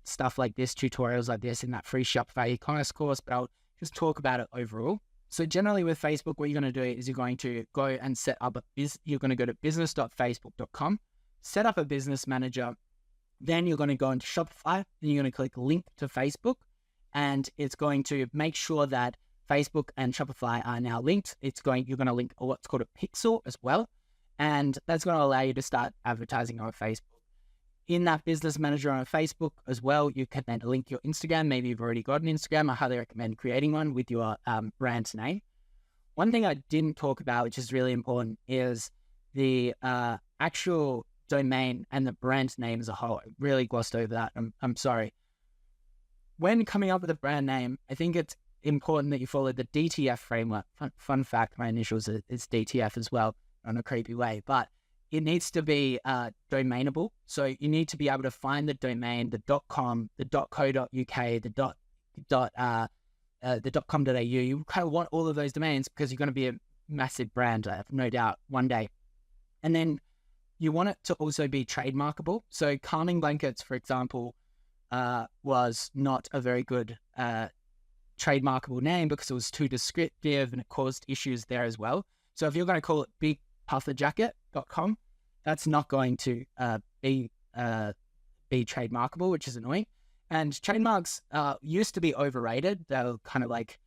Speaker 1: stuff like this, tutorials like this in that free Shopify e-commerce course, but I'll just talk about it overall. So generally with Facebook, what you're going to do is you're going to go and set up you're going to go to business.facebook.com, set up a business manager. Then you're going to go into Shopify, then you're going to click link to Facebook, and it's going to make sure that Facebook and Shopify are now linked. You're going to link what's called a pixel as well, and that's going to allow you to start advertising on Facebook. In that business manager on Facebook as well, you can then link your Instagram. Maybe you've already got an Instagram. I highly recommend creating one with your brand's name. One thing I didn't talk about, which is really important, is the actual domain and the brand name as a whole. I really glossed over that. I'm sorry. When coming up with a brand name, I think it's important that you follow the DTF framework. Fun fact, my initials is DTF as well, in a creepy way, but it needs to be domainable. So you need to be able to find the domain, the .com, the .co.uk, the .com.au. You kind of want all of those domains because you're going to be a massive brand, I have no doubt, one day. And then you want it to also be trademarkable. So calming blankets, for example, was not a very good trademarkable name because it was too descriptive and it caused issues there as well. So if you're going to call it bigpufferjacket.com, that's not going to be trademarkable, which is annoying. And trademarks used to be overrated. They were kind of like,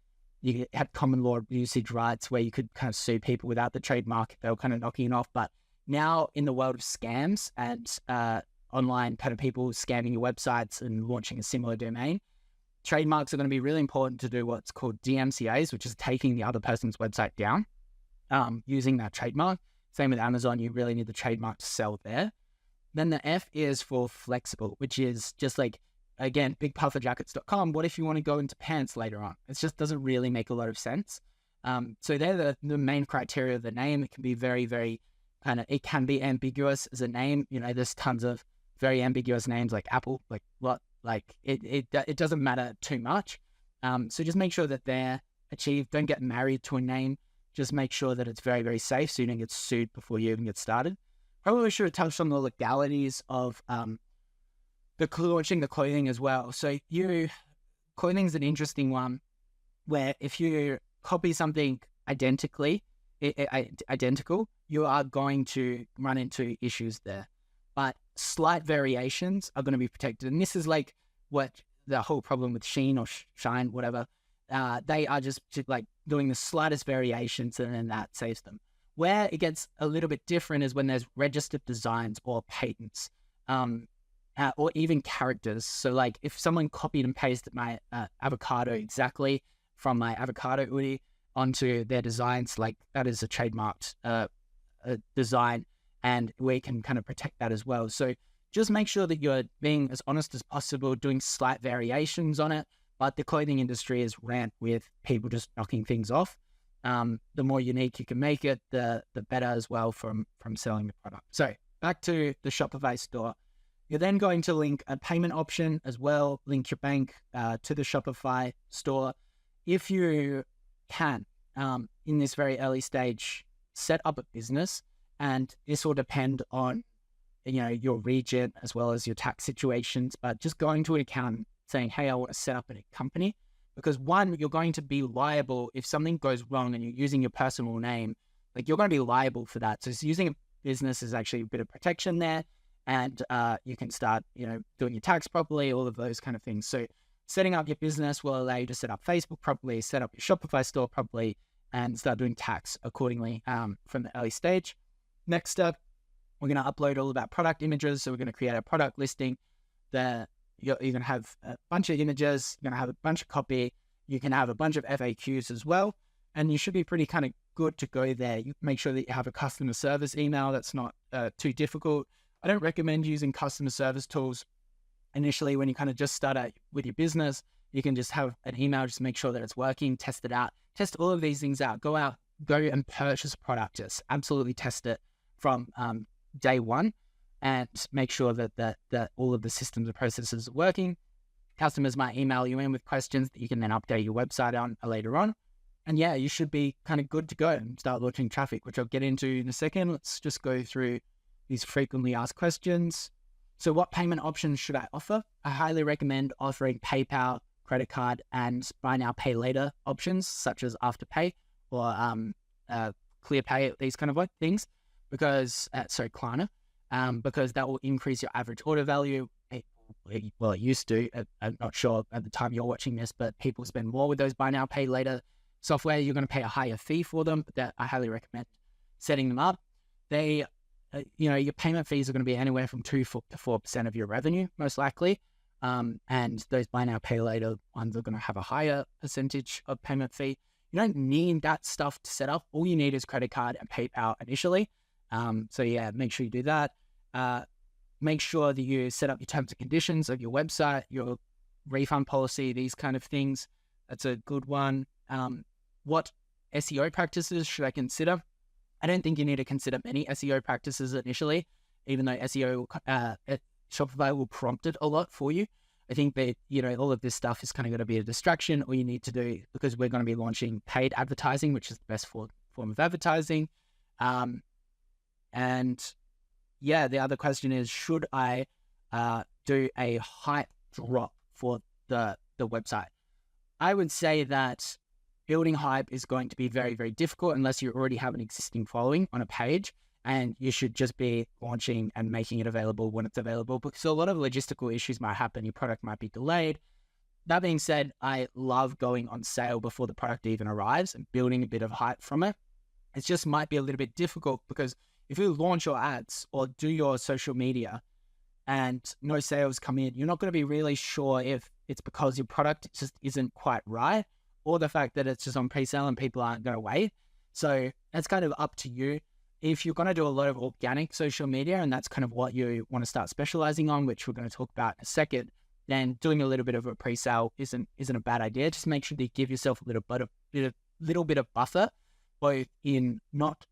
Speaker 1: you had common law usage rights where you could kind of sue people without the trademark. They were kind of knocking it off. But now in the world of scams and online kind of people scamming your websites and launching a similar domain, trademarks are going to be really important to do what's called DMCAs, which is taking the other person's website down using that trademark. Same with Amazon, you really need the trademark to sell there. Then the F is for flexible, which is just like, again, bigpufferjackets.com. What if you want to go into pants later on? It just doesn't really make a lot of sense. So they're the main criteria of the name. It can be very, very it can be ambiguous as a name. You know, there's tons of very ambiguous names like Apple, like what, like it doesn't matter too much. So just make sure that they're achieved. Don't get married to a name. Just make sure that it's very, very safe so you don't get sued before you even get started. Probably should have touched on the legalities of launching the clothing as well. So clothing is an interesting one where if you copy something identical, you are going to run into issues there. But slight variations are going to be protected. And this is like what the whole problem with Shein or Shine, whatever, they are just like doing the slightest variations and then that saves them. Where it gets a little bit different is when there's registered designs or patents, or even characters. So like if someone copied and pasted my avocado exactly from my avocado Oodie onto their designs, like that is a trademarked design, and we can kind of protect that as well. So just make sure that you're being as honest as possible, doing slight variations on it. But the clothing industry is rampant with people just knocking things off. The more unique you can make it, the better as well from selling the product. So back to the Shopify store. You're then going to link a payment option as well, link your bank to the Shopify store. If you can, in this very early stage, set up a business, and this will depend on your region as well as your tax situations, but just going to an accountant saying, hey, I want to set up a company, because one, you're going to be liable if something goes wrong and you're using your personal name, like you're going to be liable for that. So using a business is actually a bit of protection there, and you can start, doing your tax properly, all of those kind of things. So setting up your business will allow you to set up Facebook properly, set up your Shopify store properly, and start doing tax accordingly from the early stage. Next step, we're going to upload all of our product images. So we're going to create a product listing. You're going to have a bunch of images, you're going to have a bunch of copy, you can have a bunch of FAQs as well, and you should be pretty kind of good to go there. You make sure that you have a customer service email that's not too difficult. I don't recommend using customer service tools initially when you kind of just start out with your business. You can just have an email, just make sure that it's working, test it out, test all of these things out, go and purchase a product, just absolutely test it from day one, and make sure that all of the systems and processes are working. Customers might email you in with questions that you can then update your website on later on. And yeah, you should be kind of good to go and start launching traffic, which I'll get into in a second. Let's just go through these frequently asked questions. So what payment options should I offer? I highly recommend offering PayPal, credit card, and buy now, pay later options, such as Afterpay or ClearPay, these kind of things, because, Klarna. Because that will increase your average order value. It used to. I'm not sure at the time you're watching this, but people spend more with those buy now, pay later software. You're going to pay a higher fee for them, but that I highly recommend setting them up. Your payment fees are going to be anywhere from 2 to 4% of your revenue, most likely. And those buy now, pay later ones are going to have a higher percentage of payment fee. You don't need that stuff to set up. All you need is credit card and PayPal initially. So yeah, make sure you do that. Make sure that you set up your terms and conditions of your website, your refund policy, these kind of things. That's a good one. What SEO practices should I consider? I don't think you need to consider many SEO practices initially, even though Shopify will prompt it a lot for you. I think that, all of this stuff is kind of going to be a distraction. All you need to do, because we're going to be launching paid advertising, which is the best form of advertising. And yeah, the other question is, should I do a hype drop for the website? I would say that building hype is going to be very, very difficult unless you already have an existing following on a page, and you should just be launching and making it available when it's available, because a lot of logistical issues might happen. Your product might be delayed. That being said, I love going on sale before the product even arrives and building a bit of hype from it. It just might be a little bit difficult, because if you launch your ads or do your social media and no sales come in, you're not going to be really sure if it's because your product just isn't quite right, or the fact that it's just on pre-sale and people aren't going to wait. So that's kind of up to you. If you're going to do a lot of organic social media, and that's kind of what you want to start specializing on, which we're going to talk about in a second, then doing a little bit of a pre-sale isn't a bad idea. Just make sure that you give yourself a little bit of buffer, both in not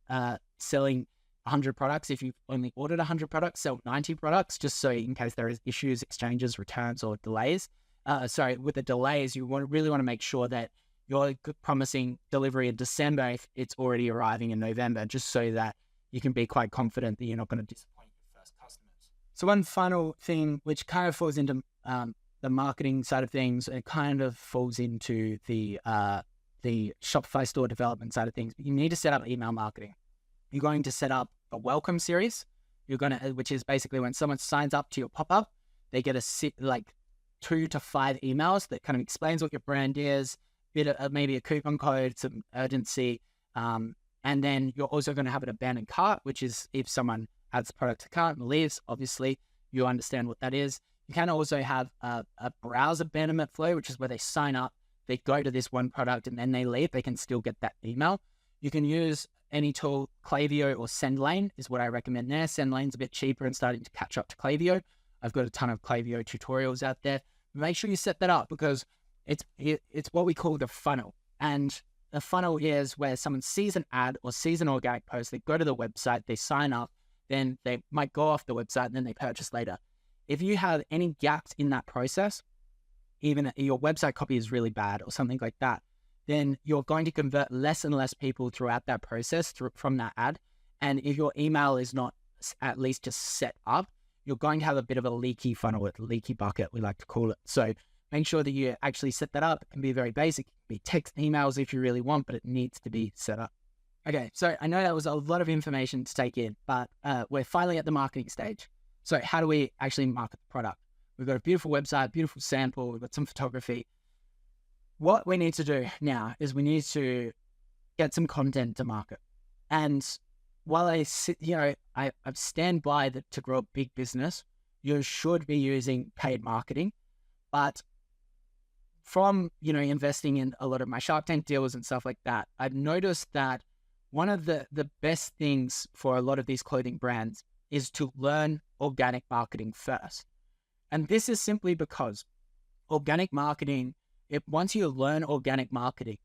Speaker 1: selling 100 products. If you've only ordered 100 products, sell 90 products, just so in case there is issues, exchanges, returns, or delays. With the delays, you really want to make sure that you're promising delivery in December if it's already arriving in November, just so that you can be quite confident that you're not going to disappoint your first customers. So one final thing, which kind of falls into the marketing side of things, it kind of falls into the Shopify store development side of things, but you need to set up email marketing. You're going to set up a welcome series. Which is basically when someone signs up to your pop-up, they get 2 to 5 emails that kind of explains what your brand is, maybe a coupon code, some urgency, and then you're also going to have an abandoned cart, which is if someone adds the product to cart and leaves. Obviously, you understand what that is. You can also have a browse abandonment flow, which is where they sign up, they go to this one product, and then they leave. They can still get that email. You can use any tool, Klaviyo or SendLane is what I recommend there. SendLane's a bit cheaper and starting to catch up to Klaviyo. I've got a ton of Klaviyo tutorials out there. Make sure you set that up, because it's what we call the funnel. And the funnel is where someone sees an ad or sees an organic post, they go to the website, they sign up, then they might go off the website, and then they purchase later. If you have any gaps in that process, even your website copy is really bad or something like that, then you're going to convert less and less people throughout that process from that ad. And if your email is not at least just set up, you're going to have a bit of a leaky funnel, a leaky bucket, we like to call it. So make sure that you actually set that up. It can be very basic. It can be text emails if you really want, but it needs to be set up. Okay, so I know that was a lot of information to take in, but we're finally at the marketing stage. So how do we actually market the product? We've got a beautiful website, beautiful sample, we've got some photography. What we need to do now is we need to get some content to market. And while I stand by that to grow a big business, you should be using paid marketing. But from, investing in a lot of my Shark Tank deals and stuff like that, I've noticed that one of the best things for a lot of these clothing brands is to learn organic marketing first. And this is simply because organic marketing, once you learn organic marketing,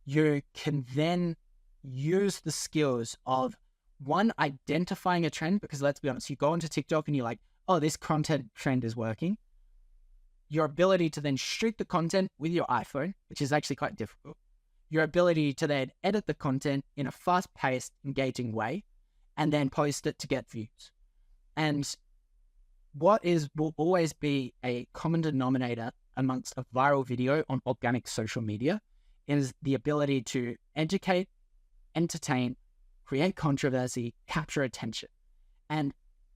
Speaker 1: you can then use the skills of, one, identifying a trend, because let's be honest, you go onto TikTok and you're like, oh, this content trend is working. Your ability to then shoot the content with your iPhone, which is actually quite difficult. Your ability to then edit the content in a fast-paced, engaging way, and then post it to get views. And what will always be a common denominator amongst a viral video on organic social media is the ability to educate, entertain, create controversy, capture attention. And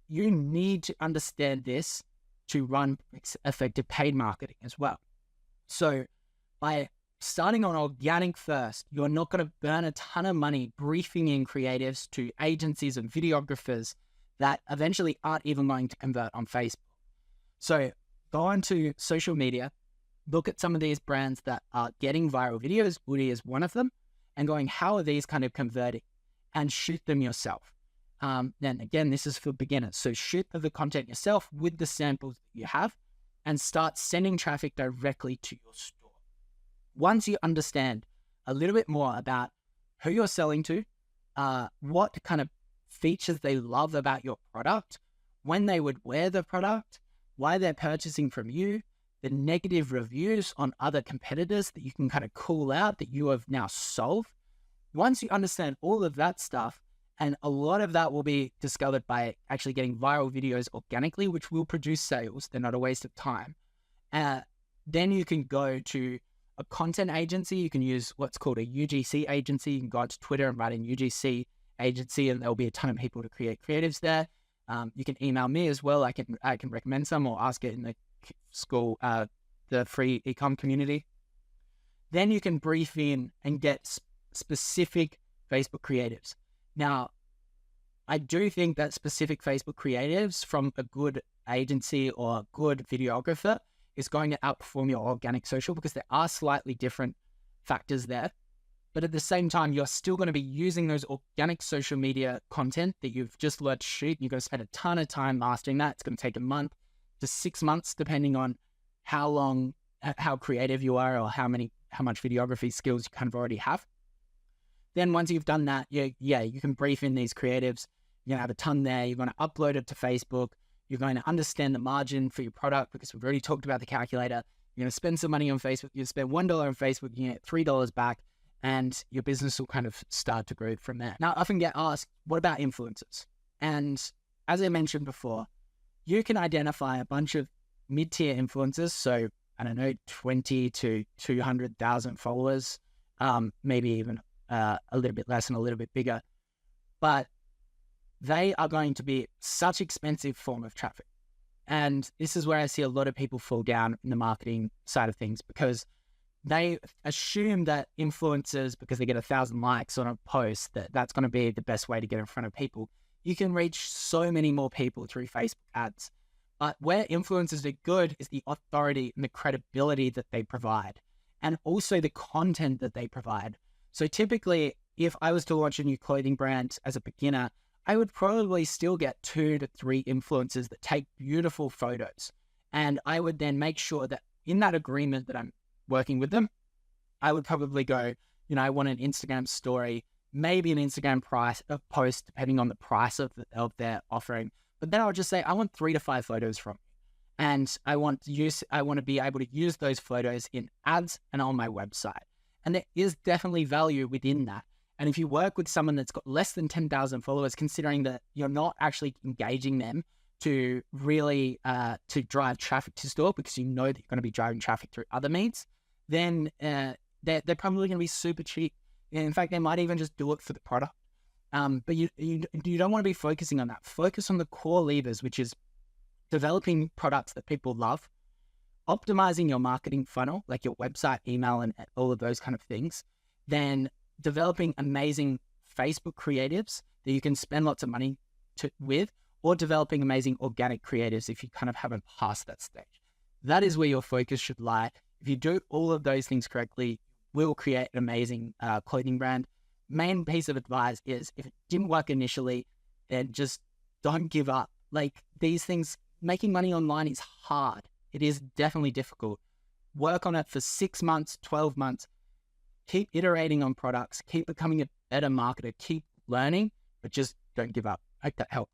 Speaker 1: you need to understand this to run effective paid marketing as well. So by starting on organic first, you're not going to burn a ton of money briefing in creatives to agencies and videographers that eventually aren't even going to convert on Facebook. So go onto social media, look at some of these brands that are getting viral videos. Oodie is one of them, and going, how are these kind of converting? And shoot them yourself. Then again, this is for beginners. So shoot the content yourself with the samples that you have and start sending traffic directly to your store. Once you understand a little bit more about who you're selling to, what kind of features they love about your product, when they would wear the product, why they're purchasing from you, the negative reviews on other competitors that you can kind of call out that you have now solved. Once you understand all of that stuff, and a lot of that will be discovered by actually getting viral videos organically, which will produce sales, they're not a waste of time. Then you can go to a content agency. You can use what's called a UGC agency. You can go to Twitter and write in UGC agency, and there'll be a ton of people to create creatives there. You can email me as well. I can recommend some or ask it in the school, the free ecom community. Then you can brief in and get specific Facebook creatives. Now, I do think that specific Facebook creatives from a good agency or a good videographer is going to outperform your organic social because there are slightly different factors there. But at the same time, you're still going to be using those organic social media content that you've just learned to shoot. You're going to spend a ton of time mastering that. It's going to take a month to 6 months, depending on how creative you are or how much videography skills you kind of already have. Then once you've done that, you can brief in these creatives. You're going to have a ton there. You're going to upload it to Facebook. You're going to understand the margin for your product because we've already talked about the calculator. You're going to spend some money on Facebook. You spend $1 on Facebook, you get $3 back, and your business will kind of start to grow from there. Now, I often get asked, what about influencers? And as I mentioned before, you can identify a bunch of mid-tier influencers. So, I don't know, 20 to 200,000 followers, maybe even a little bit less and a little bit bigger. But they are going to be such expensive form of traffic. And this is where I see a lot of people fall down in the marketing side of things because they assume that influencers, because they get 1,000 likes on a post, that's going to be the best way to get in front of people. You can reach so many more people through Facebook ads. But where influencers are good is the authority and the credibility that they provide, and also the content that they provide. So typically, if I was to launch a new clothing brand as a beginner, I would probably still get 2 to 3 influencers that take beautiful photos. And I would then make sure that in that agreement that I'm working with them, I would probably go, I want an Instagram story, maybe an Instagram post, depending on the price of their offering. But then I'll just say, I want 3 to 5 photos from you. And I want to be able to use those photos in ads and on my website. And there is definitely value within that. And if you work with someone that's got less than 10,000 followers, considering that you're not actually engaging them to really to drive traffic to store, because you know that you're going to be driving traffic through other means, then they're probably going to be super cheap. In fact, they might even just do it for the product. But you don't want to be focusing on that. Focus on the core levers, which is developing products that people love, optimizing your marketing funnel, like your website, email, and all of those kind of things, then developing amazing Facebook creatives that you can spend lots of money with, or developing amazing organic creatives if you kind of haven't passed that stage. That is where your focus should lie. If you do all of those things correctly, we'll create an amazing clothing brand. Main piece of advice is, if it didn't work initially, then just don't give up. Like, these things, making money online is hard. It is definitely difficult. Work on it for 6 months, 12 months. Keep iterating on products. Keep becoming a better marketer. Keep learning, but just don't give up. I hope that helped.